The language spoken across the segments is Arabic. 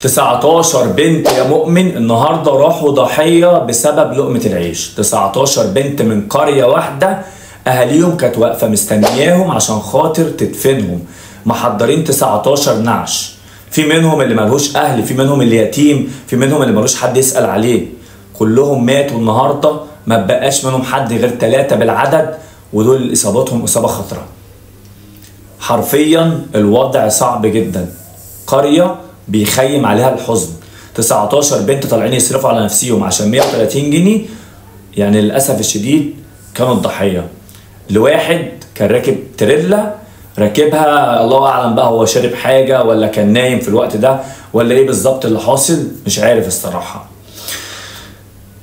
19 بنت يا مؤمن النهارده راحوا ضحيه بسبب لقمه العيش. 19 بنت من قريه واحده اهاليهم كانت واقفه مستنياهم عشان خاطر تدفنهم، محضرين 19 نعش. في منهم اللي ملهوش اهل، في منهم اللي يتيم، في منهم اللي ملوش حد يسال عليه. كلهم ماتوا النهارده، ما بقاش منهم حد غير 3 بالعدد، ودول اصابتهم اصابه خطره. حرفيا الوضع صعب جدا، قريه بيخيم عليها الحزن. 19 بنت طالعين يصرفوا على نفسيهم عشان 130 جنيه، يعني للاسف الشديد كانوا الضحيه. لواحد كان راكب تريلا، راكبها الله اعلم بقى هو شارب حاجه ولا كان نايم في الوقت ده ولا ايه بالظبط اللي حاصل، مش عارف الصراحه.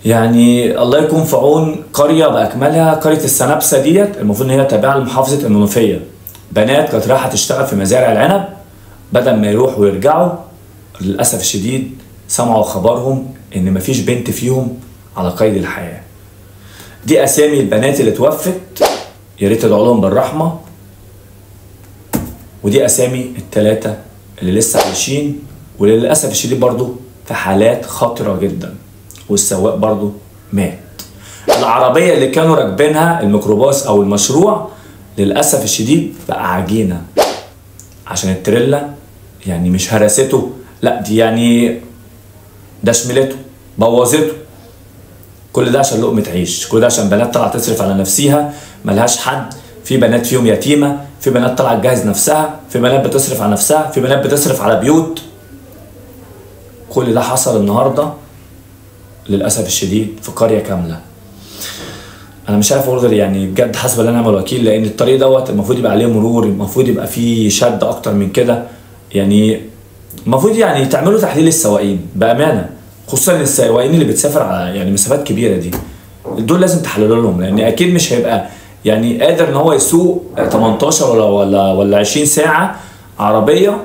يعني الله يكون في عون قريه باكملها. قريه السنابسه ديت المفروض ان هي تابعه لمحافظه المنوفيه. بنات كانت رايحه تشتغل في مزارع العنب، بدل ما يروحوا ويرجعوا للاسف الشديد سمعوا خبرهم ان مفيش بنت فيهم على قيد الحياه. دي اسامي البنات اللي توفت، يا ريت تدعوا لهم بالرحمه. ودي اسامي ال3 اللي لسه عايشين، وللاسف الشديد برضو في حالات خطره جدا، والسواق برضو مات. العربيه اللي كانوا راكبينها الميكروباص او المشروع للاسف الشديد بقى عجينه، عشان التريلا يعني مش هرسته، لا دي يعني دشملته بوظته. كل ده عشان لقمه عيش، كل ده عشان بنات طلعت تصرف على نفسيها ملهاش حد. في بنات فيهم يتيمه، في بنات طلعت تجهز نفسها، في بنات بتصرف على نفسها، في بنات بتصرف على بيوت. كل ده حصل النهارده للاسف الشديد في قريه كامله. انا مش عارف اقول غير يعني بجد حسب الله ونعم الوكيل، لان الطريق دوت المفروض يبقى عليه مرور، المفروض يبقى فيه شد اكتر من كده. يعني المفروض يعني تعملوا تحليل السواقين بامانه، خصوصا السواقين اللي بتسافر على يعني مسافات كبيره دي، دول لازم تحللوا لهم، لان اكيد مش هيبقى يعني قادر ان هو يسوق 18 ولا 20 ساعه عربيه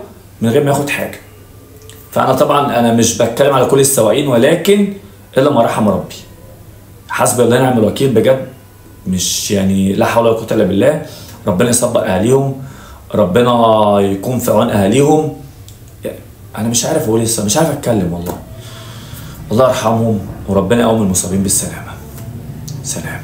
من غير ما ياخد حاجه. فانا طبعا انا مش بتكلم على كل السواقين، ولكن الا ما رحم ربي. حسبي الله ونعم الوكيل بجد، مش يعني لا حول ولا قوه الا بالله. ربنا يصبر اهاليهم، ربنا يكون في عون اهاليهم. يعني انا مش عارف اقول لسه، مش عارف اتكلم والله. الله يرحمهم وربنا يقوم المصابين بالسلامه. سلام.